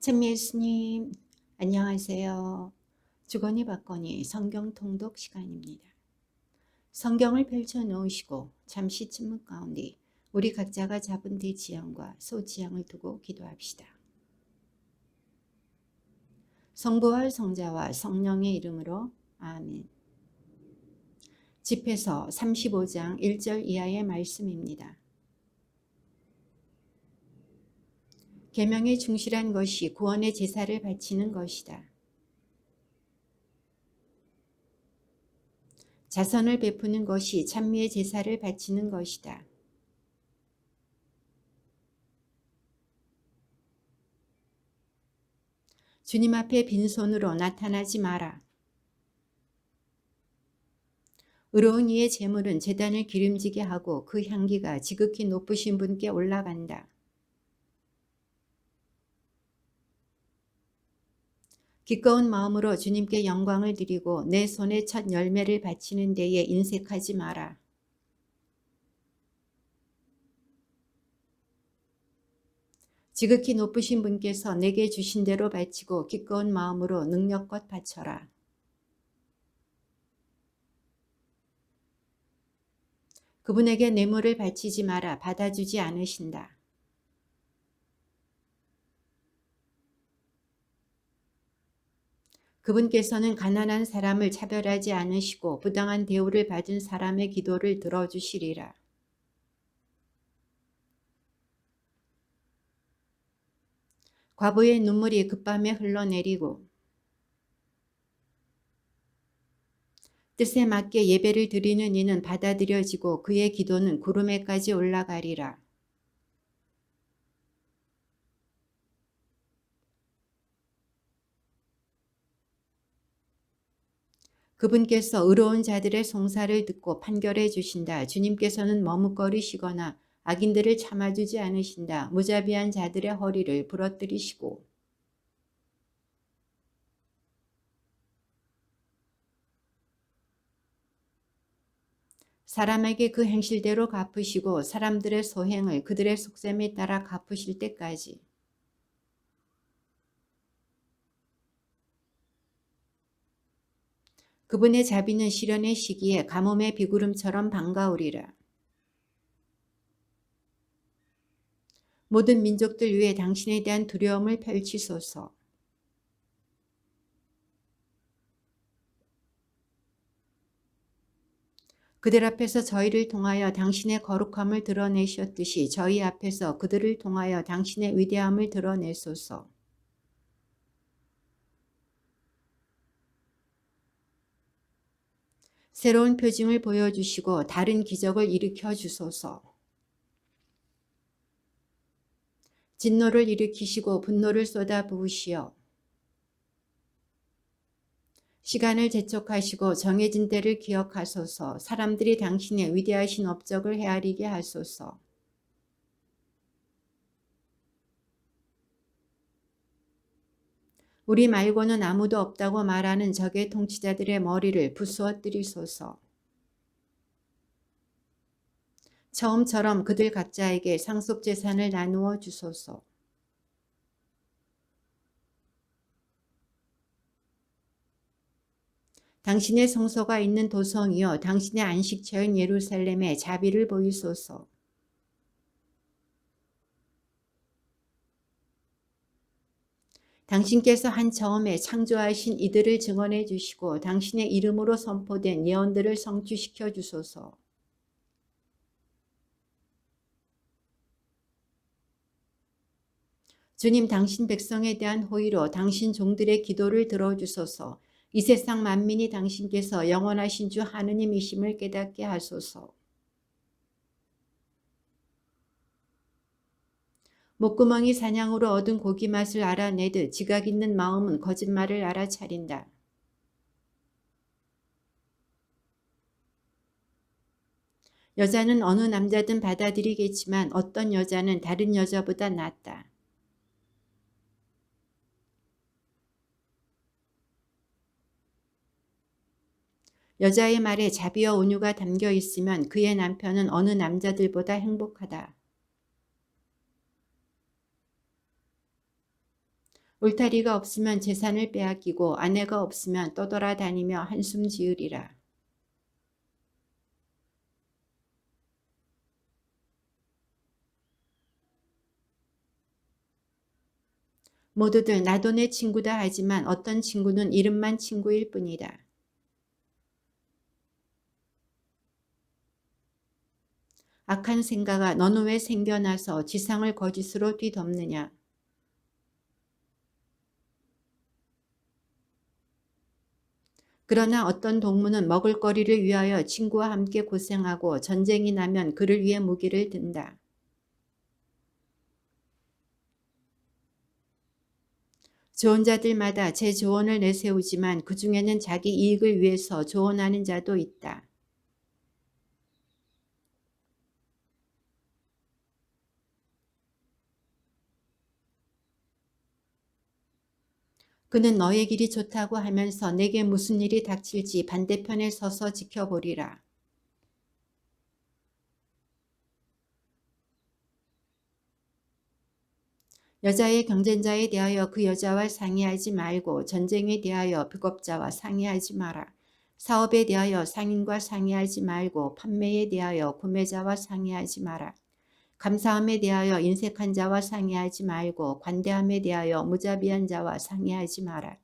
찬미 예수님, 안녕하세요. 주거니 받거니 성경 통독 시간입니다. 성경을 펼쳐 놓으시고 잠시 침묵 가운데 우리 각자가 잡은 대지향과 소지향을 두고 기도합시다. 성부와 성자와 성령의 이름으로 아멘. 집회서 35장 1절 이하의 말씀입니다. 계명에 충실한 것이 구원의 제사를 바치는 것이다. 자선을 베푸는 것이 찬미의 제사를 바치는 것이다. 주님 앞에 빈손으로 나타나지 마라. 의로운 이의 제물은 제단을 기름지게 하고 그 향기가 지극히 높으신 분께 올라간다. 기꺼운 마음으로 주님께 영광을 드리고 내 손에 첫 열매를 바치는 데에 인색하지 마라. 지극히 높으신 분께서 내게 주신 대로 바치고 기꺼운 마음으로 능력껏 바쳐라. 그분에게 뇌물을 바치지 마라. 받아주지 않으신다. 그분께서는 가난한 사람을 차별하지 않으시고 부당한 대우를 받은 사람의 기도를 들어주시리라. 과부의 눈물이 급밤에 흘러내리고 뜻에 맞게 예배를 드리는 이는 받아들여지고 그의 기도는 구름에까지 올라가리라. 그분께서 의로운 자들의 송사를 듣고 판결해 주신다. 주님께서는 머뭇거리시거나 악인들을 참아주지 않으신다. 무자비한 자들의 허리를 부러뜨리시고 사람에게 그 행실대로 갚으시고 사람들의 소행을 그들의 속셈에 따라 갚으실 때까지 그분의 자비는 시련의 시기에 가뭄의 비구름처럼 반가우리라. 모든 민족들 위에 당신에 대한 두려움을 펼치소서. 그들 앞에서 저희를 통하여 당신의 거룩함을 드러내셨듯이 저희 앞에서 그들을 통하여 당신의 위대함을 드러내소서. 새로운 표징을 보여주시고 다른 기적을 일으켜 주소서. 진노를 일으키시고 분노를 쏟아 부으시어 시간을 재촉하시고 정해진 때를 기억하소서. 사람들이 당신의 위대하신 업적을 헤아리게 하소서. 우리 말고는 아무도 없다고 말하는 적의 통치자들의 머리를 부수어뜨리소서. 처음처럼 그들 각자에게 상속재산을 나누어 주소서. 당신의 성소가 있는 도성이여 당신의 안식처인 예루살렘에 자비를 보이소서. 당신께서 한 처음에 창조하신 이들을 증언해 주시고 당신의 이름으로 선포된 예언들을 성취시켜 주소서. 주님, 당신 백성에 대한 호의로 당신 종들의 기도를 들어주소서. 이 세상 만민이 당신께서 영원하신 주 하느님이심을 깨닫게 하소서. 목구멍이 사냥으로 얻은 고기 맛을 알아내듯 지각 있는 마음은 거짓말을 알아차린다. 여자는 어느 남자든 받아들이겠지만 어떤 여자는 다른 여자보다 낫다. 여자의 말에 자비와 온유가 담겨 있으면 그의 남편은 어느 남자들보다 행복하다. 울타리가 없으면 재산을 빼앗기고 아내가 없으면 떠돌아다니며 한숨 지으리라. 모두들 나도 내 친구다 하지만 어떤 친구는 이름만 친구일 뿐이다. 악한 생각아, 너는 왜 생겨나서 지상을 거짓으로 뒤덮느냐. 그러나 어떤 동무는 먹을거리를 위하여 친구와 함께 고생하고 전쟁이 나면 그를 위해 무기를 든다. 좋은 자들마다 제 조언을 내세우지만 그 중에는 자기 이익을 위해서 조언하는 자도 있다. 그는 너의 길이 좋다고 하면서 내게 무슨 일이 닥칠지 반대편에 서서 지켜보리라. 여자의 경쟁자에 대하여 그 여자와 상의하지 말고 전쟁에 대하여 비겁자와 상의하지 마라. 사업에 대하여 상인과 상의하지 말고 판매에 대하여 구매자와 상의하지 마라. 감사함에 대하여 인색한 자와 상의하지 말고 관대함에 대하여 무자비한 자와 상의하지 마라.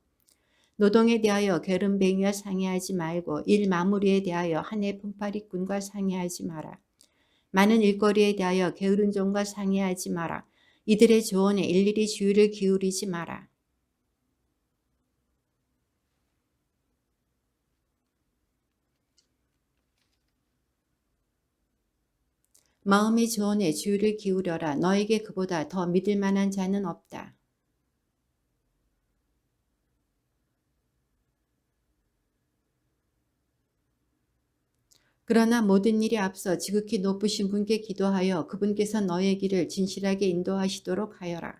노동에 대하여 게으름뱅이와 상의하지 말고 일 마무리에 대하여 한 해 분파리꾼과 상의하지 마라. 많은 일거리에 대하여 게으른 종과 상의하지 마라. 이들의 조언에 일일이 주의를 기울이지 마라. 마음의 조언에 주의를 기울여라. 너에게 그보다 더 믿을 만한 자는 없다. 그러나 모든 일에 앞서 지극히 높으신 분께 기도하여 그분께서 너의 길을 진실하게 인도하시도록 하여라.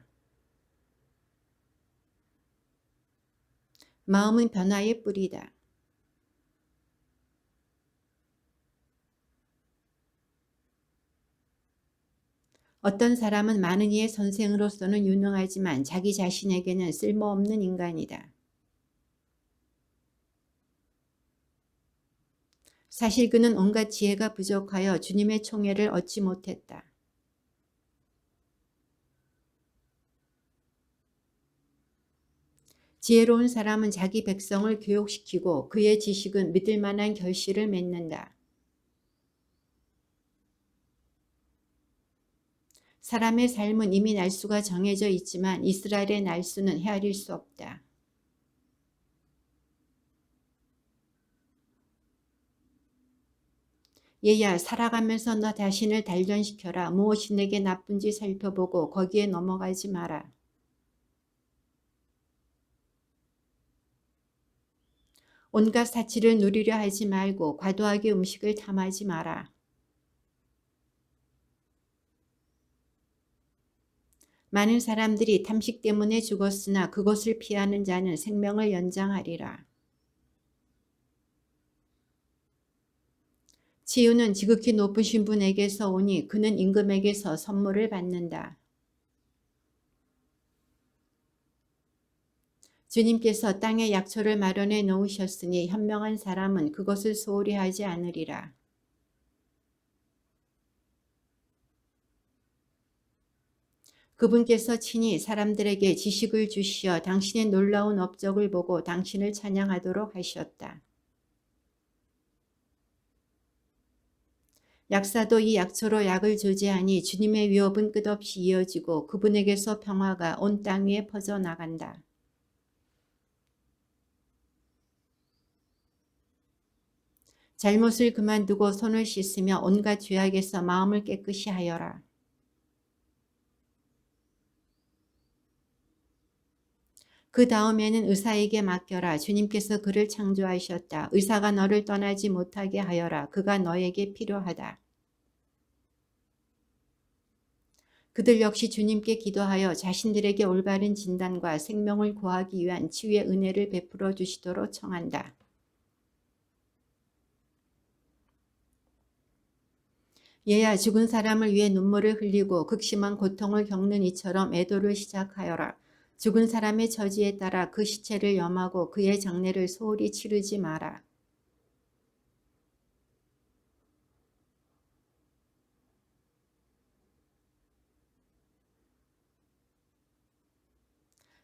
마음은 변화의 뿌리다. 어떤 사람은 많은 이의 선생으로서는 유능하지만 자기 자신에게는 쓸모없는 인간이다. 사실 그는 온갖 지혜가 부족하여 주님의 총애를 얻지 못했다. 지혜로운 사람은 자기 백성을 교육시키고 그의 지식은 믿을 만한 결실을 맺는다. 사람의 삶은 이미 날수가 정해져 있지만 이스라엘의 날수는 헤아릴 수 없다. 얘야, 살아가면서 너 자신을 단련시켜라. 무엇이 내게 나쁜지 살펴보고 거기에 넘어가지 마라. 온갖 사치를 누리려 하지 말고 과도하게 음식을 탐하지 마라. 많은 사람들이 탐식 때문에 죽었으나 그것을 피하는 자는 생명을 연장하리라. 치유는 지극히 높으신 분에게서 오니 그는 임금에게서 선물을 받는다. 주님께서 땅에 약초를 마련해 놓으셨으니 현명한 사람은 그것을 소홀히 하지 않으리라. 그분께서 친히 사람들에게 지식을 주시어 당신의 놀라운 업적을 보고 당신을 찬양하도록 하셨다. 약사도 이 약초로 약을 조제하니 주님의 위협은 끝없이 이어지고 그분에게서 평화가 온 땅 위에 퍼져나간다. 잘못을 그만두고 손을 씻으며 온갖 죄악에서 마음을 깨끗이 하여라. 그 다음에는 의사에게 맡겨라. 주님께서 그를 창조하셨다. 의사가 너를 떠나지 못하게 하여라. 그가 너에게 필요하다. 그들 역시 주님께 기도하여 자신들에게 올바른 진단과 생명을 구하기 위한 치유의 은혜를 베풀어 주시도록 청한다. 얘야, 죽은 사람을 위해 눈물을 흘리고 극심한 고통을 겪는 이처럼 애도를 시작하여라. 죽은 사람의 처지에 따라 그 시체를 염하고 그의 장례를 소홀히 치르지 마라.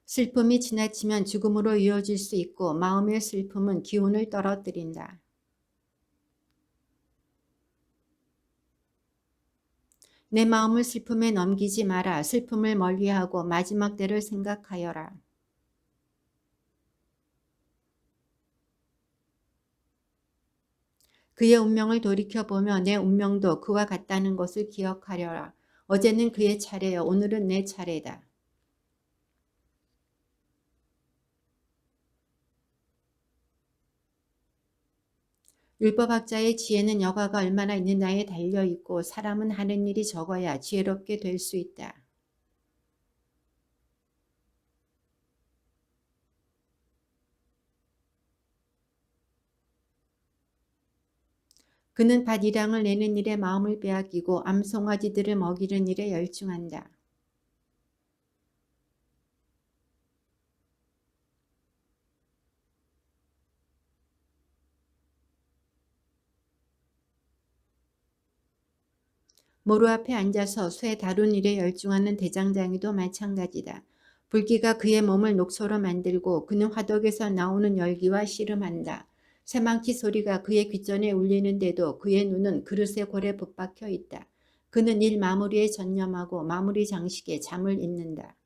슬픔이 지나치면 죽음으로 이어질 수 있고 마음의 슬픔은 기운을 떨어뜨린다. 내 마음을 슬픔에 넘기지 마라. 슬픔을 멀리하고 마지막 때를 생각하여라. 그의 운명을 돌이켜보며 내 운명도 그와 같다는 것을 기억하려라. 어제는 그의 차례요. 오늘은 내 차례다. 율법학자의 지혜는 여가가 얼마나 있느냐에 달려있고 사람은 하는 일이 적어야 지혜롭게 될 수 있다. 그는 밭이량을 내는 일에 마음을 빼앗기고 암송아지들을 먹이는 일에 열중한다. 모루 앞에 앉아서 쇠 다룬 일에 열중하는 대장장이도 마찬가지다. 불기가 그의 몸을 녹소로 만들고 그는 화덕에서 나오는 열기와 씨름한다. 새망치 소리가 그의 귓전에 울리는데도 그의 눈은 그릇의 골에 붙박혀 있다. 그는 일 마무리에 전념하고 마무리 장식에 잠을 잇는다.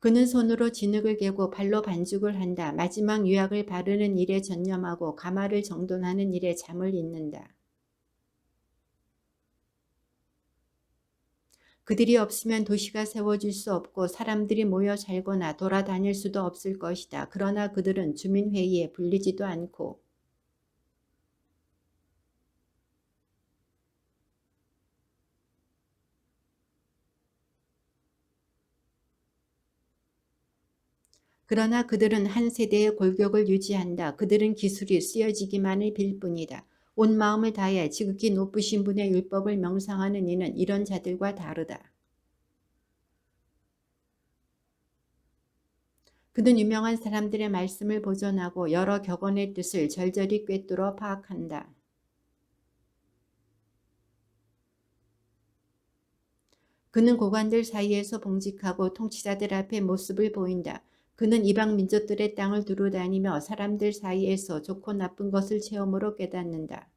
그는 손으로 진흙을 개고 발로 반죽을 한다. 마지막 유약을 바르는 일에 전념하고 가마를 정돈하는 일에 잠을 잇는다. 그들이 없으면 도시가 세워질 수 없고 사람들이 모여 살거나 돌아다닐 수도 없을 것이다. 그러나 그들은 주민회의에 불리지도 않고 그러나 그들은 한 세대의 골격을 유지한다. 그들은 기술이 쓰여지기만을 빌 뿐이다. 온 마음을 다해 지극히 높으신 분의 율법을 명상하는 이는 이런 자들과 다르다. 그는 유명한 사람들의 말씀을 보존하고 여러 격언의 뜻을 절절히 꿰뚫어 파악한다. 그는 고관들 사이에서 봉직하고 통치자들 앞에 모습을 보인다. 그는 이방 민족들의 땅을 두루다니며 사람들 사이에서 좋고 나쁜 것을 체험으로 깨닫는다.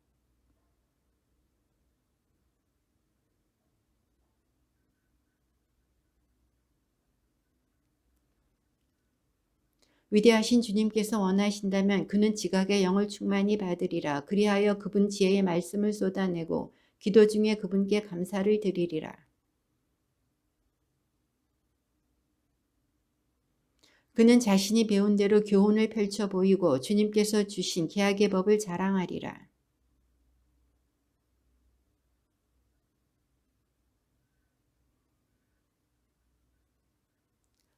위대하신 주님께서 원하신다면 그는 지각의 영을 충만히 받으리라. 그리하여 그분 지혜의 말씀을 쏟아내고 기도 중에 그분께 감사를 드리리라. 그는 자신이 배운 대로 교훈을 펼쳐 보이고 주님께서 주신 계약의 법을 자랑하리라.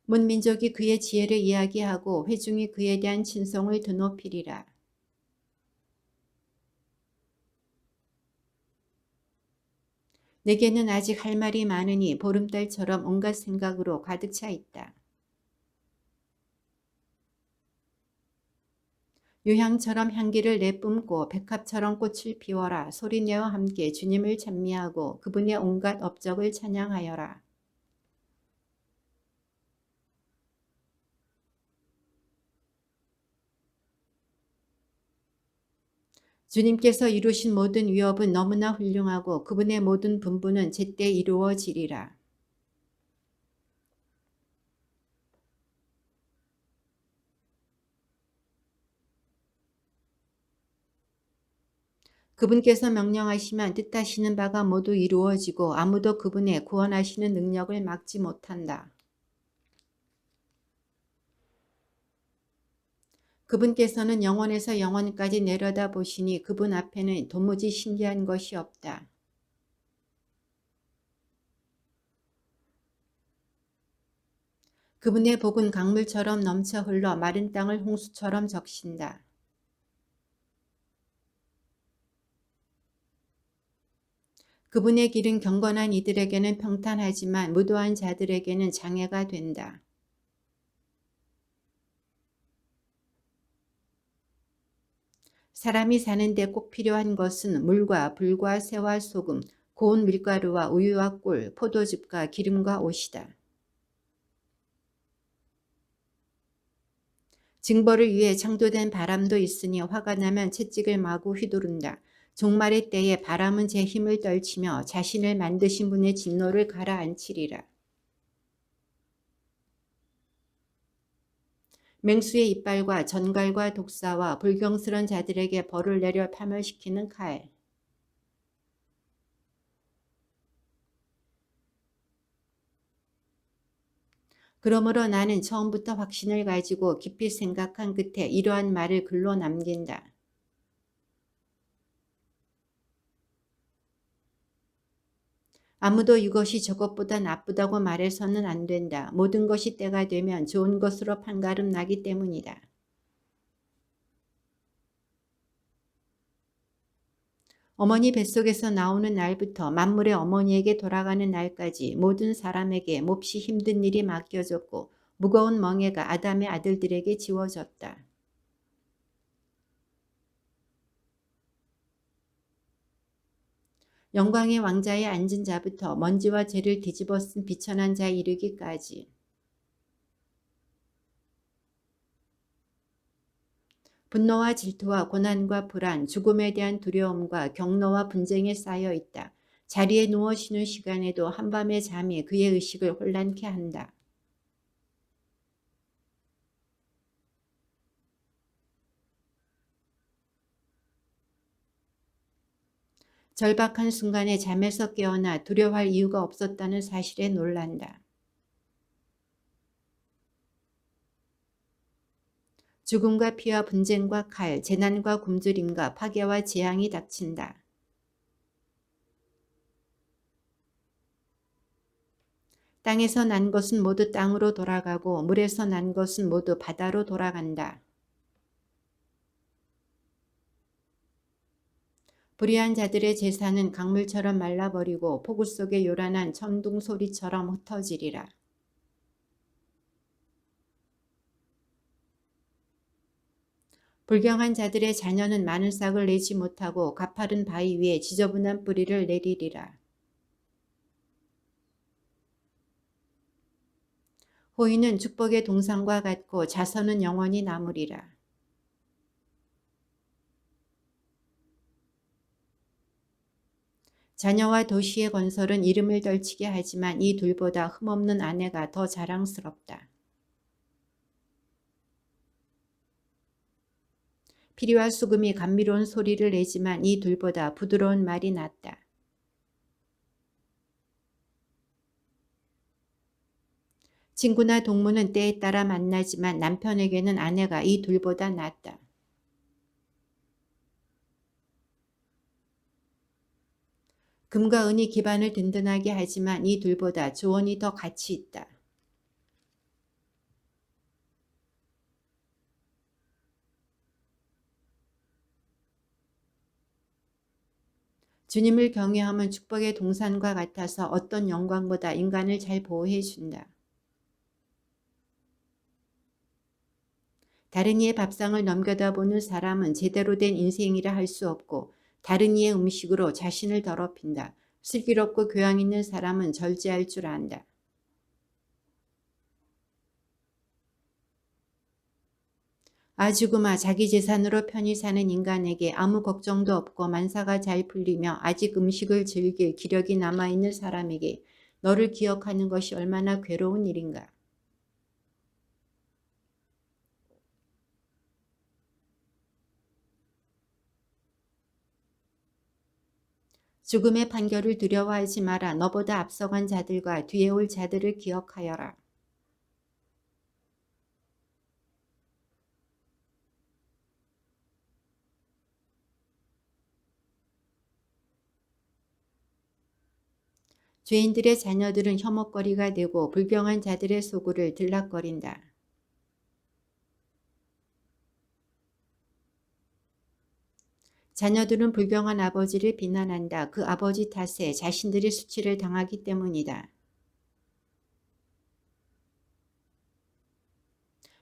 문민족이 그의 지혜를 이야기하고 회중이 그에 대한 친송을 드높이리라. 내게는 아직 할 말이 많으니 보름달처럼 온갖 생각으로 가득 차 있다. 유향처럼 향기를 내뿜고 백합처럼 꽃을 피워라. 소리내어 함께 주님을 찬미하고 그분의 온갖 업적을 찬양하여라. 주님께서 이루신 모든 위업은 너무나 훌륭하고 그분의 모든 분부는 제때 이루어지리라. 그분께서 명령하시면 뜻하시는 바가 모두 이루어지고 아무도 그분의 구원하시는 능력을 막지 못한다. 그분께서는 영원에서 영원까지 내려다 보시니 그분 앞에는 도무지 신기한 것이 없다. 그분의 복은 강물처럼 넘쳐 흘러 마른 땅을 홍수처럼 적신다. 그분의 길은 경건한 이들에게는 평탄하지만 무도한 자들에게는 장애가 된다. 사람이 사는데 꼭 필요한 것은 물과 불과 새와 소금, 고운 밀가루와 우유와 꿀, 포도즙과 기름과 옷이다. 징벌을 위해 창조된 바람도 있으니 화가 나면 채찍을 마구 휘두른다. 종말의 때에 바람은 제 힘을 떨치며 자신을 만드신 분의 진노를 가라앉히리라. 맹수의 이빨과 전갈과 독사와 불경스런 자들에게 벌을 내려 파멸시키는 칼. 그러므로 나는 처음부터 확신을 가지고 깊이 생각한 끝에 이러한 말을 글로 남긴다. 아무도 이것이 저것보다 나쁘다고 말해서는 안 된다. 모든 것이 때가 되면 좋은 것으로 판가름 나기 때문이다. 어머니 뱃속에서 나오는 날부터 만물의 어머니에게 돌아가는 날까지 모든 사람에게 몹시 힘든 일이 맡겨졌고 무거운 멍에가 아담의 아들들에게 지워졌다. 영광의 왕자에 앉은 자부터 먼지와 재를 뒤집어 쓴 비천한 자에 이르기까지 분노와 질투와 고난과 불안, 죽음에 대한 두려움과 경노와 분쟁에 쌓여 있다. 자리에 누워 쉬는 시간에도 한밤의 잠이 그의 의식을 혼란케 한다. 절박한 순간에 잠에서 깨어나 두려워할 이유가 없었다는 사실에 놀란다. 죽음과 피와 분쟁과 칼, 재난과 굶주림과 파괴와 재앙이 닥친다. 땅에서 난 것은 모두 땅으로 돌아가고 물에서 난 것은 모두 바다로 돌아간다. 불의한 자들의 재산은 강물처럼 말라버리고 폭우 속에 요란한 천둥 소리처럼 흩어지리라. 불경한 자들의 자녀는 많은 싹을 내지 못하고 가파른 바위 위에 지저분한 뿌리를 내리리라. 호의는 축복의 동상과 같고 자선은 영원히 남으리라. 자녀와 도시의 건설은 이름을 떨치게 하지만 이 둘보다 흠없는 아내가 더 자랑스럽다. 피리와 수금이 감미로운 소리를 내지만 이 둘보다 부드러운 말이 낫다. 친구나 동무는 때에 따라 만나지만 남편에게는 아내가 이 둘보다 낫다. 금과 은이 기반을 든든하게 하지만 이 둘보다 조언이 더 가치 있다. 주님을 경외함은 축복의 동산과 같아서 어떤 영광보다 인간을 잘 보호해 준다. 다른 이의 밥상을 넘겨다 보는 사람은 제대로 된 인생이라 할 수 없고 다른 이의 음식으로 자신을 더럽힌다. 슬기롭고 교양 있는 사람은 절제할 줄 안다. 아주그마 자기 재산으로 편히 사는 인간에게 아무 걱정도 없고 만사가 잘 풀리며 아직 음식을 즐길 기력이 남아있는 사람에게 너를 기억하는 것이 얼마나 괴로운 일인가. 죽음의 판결을 두려워하지 마라. 너보다 앞서간 자들과 뒤에 올 자들을 기억하여라. 죄인들의 자녀들은 혐오거리가 되고 불경한 자들의 소굴을 들락거린다. 자녀들은 불경한 아버지를 비난한다. 그 아버지 탓에 자신들이 수치를 당하기 때문이다.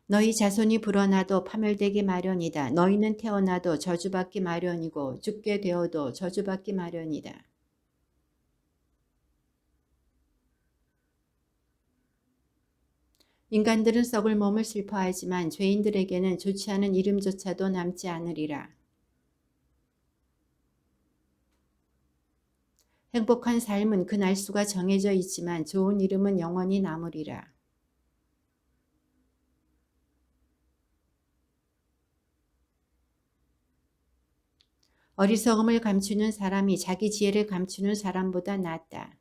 너희 자손이 불어나도 파멸되기 마련이다. 너희는 태어나도 저주받기 마련이고 죽게 되어도 저주받기 마련이다. 인간들은 썩을 몸을 슬퍼하지만 죄인들에게는 좋지 않은 이름조차도 남지 않으리라. 행복한 삶은 그 날수가 정해져 있지만 좋은 이름은 영원히 남으리라. 어리석음을 감추는 사람이 자기 지혜를 감추는 사람보다 낫다.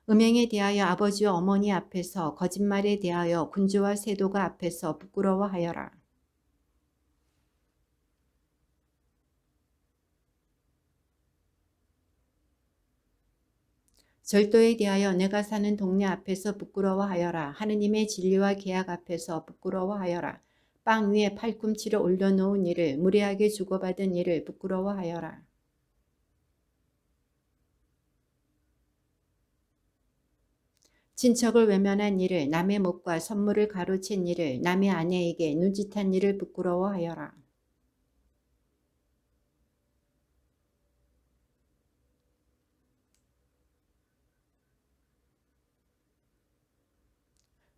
음행에 대하여 아버지와 어머니 앞에서, 거짓말에 대하여 군주와 세도가 앞에서 부끄러워하여라. 절도에 대하여 내가 사는 동네 앞에서 부끄러워하여라. 하느님의 진리와 계약 앞에서 부끄러워하여라. 빵 위에 팔꿈치를 올려놓은 일을, 무례하게 주고받은 일을 부끄러워하여라. 친척을 외면한 일을, 남의 목과 선물을 가로챈 일을, 남의 아내에게 눈짓한 일을 부끄러워하여라.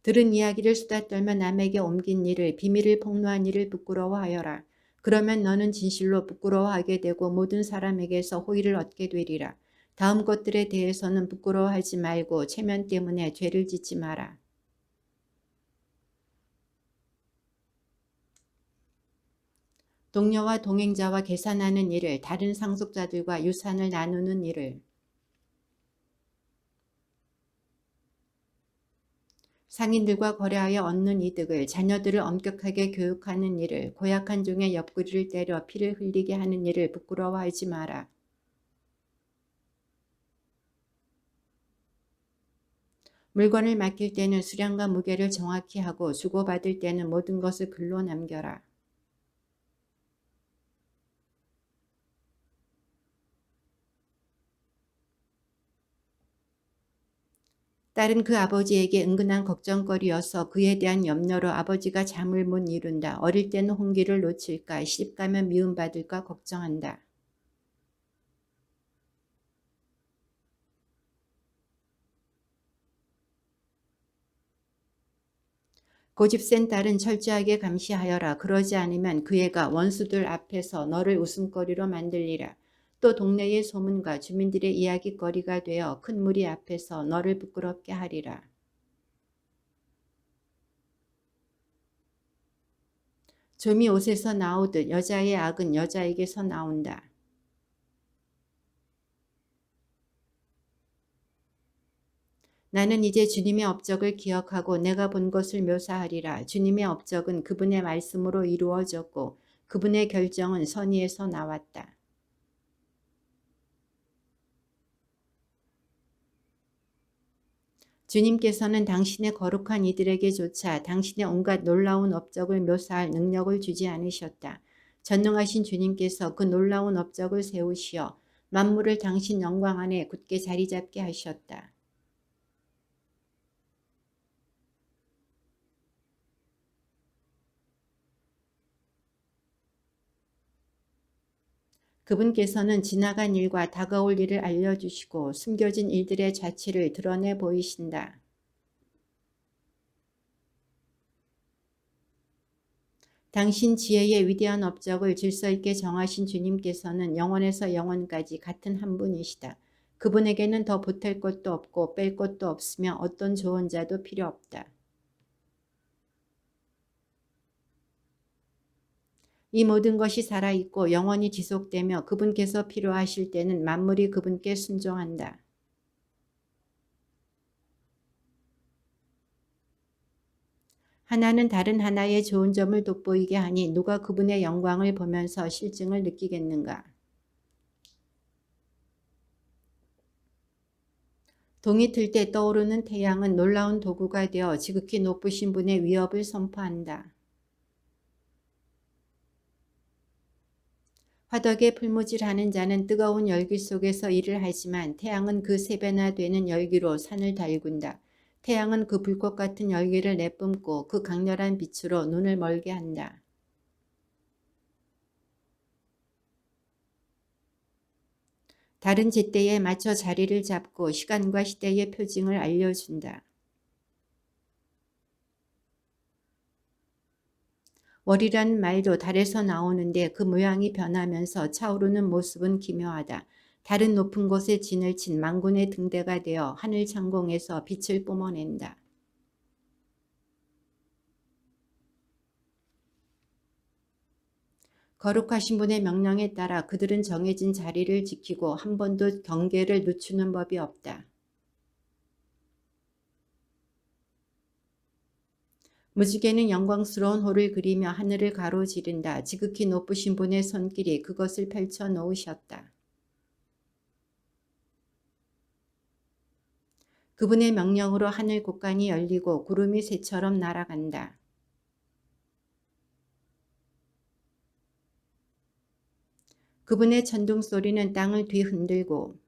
들은 이야기를 수다 떨며 남에게 옮긴 일을, 비밀을 폭로한 일을 부끄러워하여라. 그러면 너는 진실로 부끄러워하게 되고 모든 사람에게서 호의를 얻게 되리라. 다음 것들에 대해서는 부끄러워하지 말고 체면 때문에 죄를 짓지 마라. 동료와 동행자와 계산하는 일을, 다른 상속자들과 유산을 나누는 일을, 상인들과 거래하여 얻는 이득을, 자녀들을 엄격하게 교육하는 일을, 고약한 종의 옆구리를 때려 피를 흘리게 하는 일을 부끄러워하지 마라. 물건을 맡길 때는 수량과 무게를 정확히 하고 주고받을 때는 모든 것을 글로 남겨라. 딸은 그 아버지에게 은근한 걱정거리여서 그에 대한 염려로 아버지가 잠을 못 이룬다. 어릴 때는 홍기를 놓칠까, 시집가면 미움받을까 걱정한다. 고집센 딸은 철저하게 감시하여라. 그러지 않으면 그 애가 원수들 앞에서 너를 웃음거리로 만들리라. 또 동네의 소문과 주민들의 이야깃거리가 되어 큰 무리 앞에서 너를 부끄럽게 하리라. 좀이 옷에서 나오듯 여자의 악은 여자에게서 나온다. 나는 이제 주님의 업적을 기억하고 내가 본 것을 묘사하리라. 주님의 업적은 그분의 말씀으로 이루어졌고 그분의 결정은 선의에서 나왔다. 주님께서는 당신의 거룩한 이들에게조차 당신의 온갖 놀라운 업적을 묘사할 능력을 주지 않으셨다. 전능하신 주님께서 그 놀라운 업적을 세우시어 만물을 당신 영광 안에 굳게 자리 잡게 하셨다. 그분께서는 지나간 일과 다가올 일을 알려주시고 숨겨진 일들의 자취를 드러내 보이신다. 당신 지혜의 위대한 업적을 질서 있게 정하신 주님께서는 영원에서 영원까지 같은 한 분이시다. 그분에게는 더 보탤 것도 없고 뺄 것도 없으며 어떤 조언자도 필요 없다. 이 모든 것이 살아있고 영원히 지속되며 그분께서 필요하실 때는 만물이 그분께 순종한다. 하나는 다른 하나의 좋은 점을 돋보이게 하니 누가 그분의 영광을 보면서 실증을 느끼겠는가. 동이 틀 때 떠오르는 태양은 놀라운 도구가 되어 지극히 높으신 분의 위협을 선포한다. 화덕에 풀무질하는 자는 뜨거운 열기 속에서 일을 하지만 태양은 그 3배나 되는 열기로 산을 달군다. 태양은 그 불꽃 같은 열기를 내뿜고 그 강렬한 빛으로 눈을 멀게 한다. 다른 제때에 맞춰 자리를 잡고 시간과 시대의 표징을 알려준다. 월이라는 말도 달에서 나오는데 그 모양이 변하면서 차오르는 모습은 기묘하다. 달은 높은 곳에 진을 친 만군의 등대가 되어 하늘 창공에서 빛을 뿜어낸다. 거룩하신 분의 명령에 따라 그들은 정해진 자리를 지키고 한 번도 경계를 늦추는 법이 없다. 무지개는 영광스러운 호를 그리며 하늘을 가로지른다. 지극히 높으신 분의 손길이 그것을 펼쳐 놓으셨다. 그분의 명령으로 하늘 곳간이 열리고 구름이 새처럼 날아간다. 그분의 천둥 소리는 땅을 뒤흔들고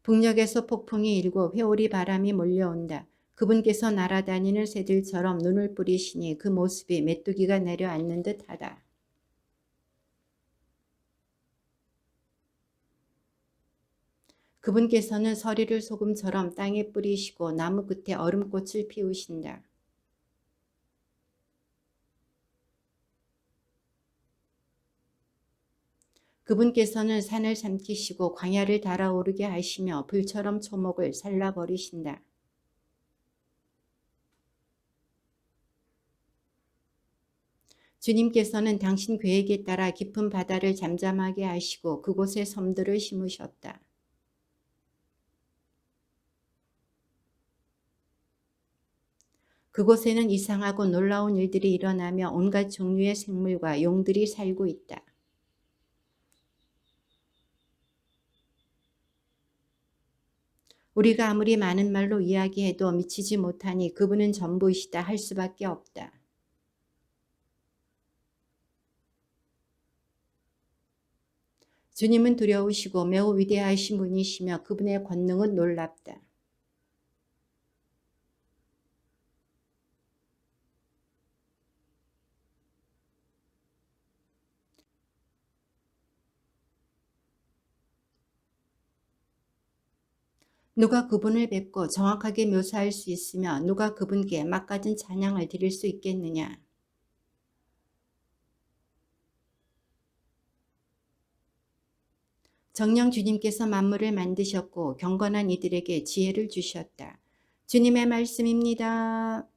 북녘에서 폭풍이 일고 회오리 바람이 몰려온다. 그분께서 날아다니는 새들처럼 눈을 뿌리시니 그 모습이 메뚜기가 내려앉는 듯하다. 그분께서는 서리를 소금처럼 땅에 뿌리시고 나무 끝에 얼음꽃을 피우신다. 그분께서는 산을 삼키시고 광야를 달아오르게 하시며 불처럼 초목을 살라버리신다. 주님께서는 당신 계획에 따라 깊은 바다를 잠잠하게 하시고 그곳에 섬들을 심으셨다. 그곳에는 이상하고 놀라운 일들이 일어나며 온갖 종류의 생물과 용들이 살고 있다. 우리가 아무리 많은 말로 이야기해도 미치지 못하니 그분은 전부이시다 할 수밖에 없다. 주님은 두려우시고 매우 위대하신 분이시며 그분의 권능은 놀랍다. 누가 그분을 뵙고 정확하게 묘사할 수 있으며 누가 그분께 막가진 찬양을 드릴 수 있겠느냐. 정녕 주님께서 만물을 만드셨고 경건한 이들에게 지혜를 주셨다. 주님의 말씀입니다.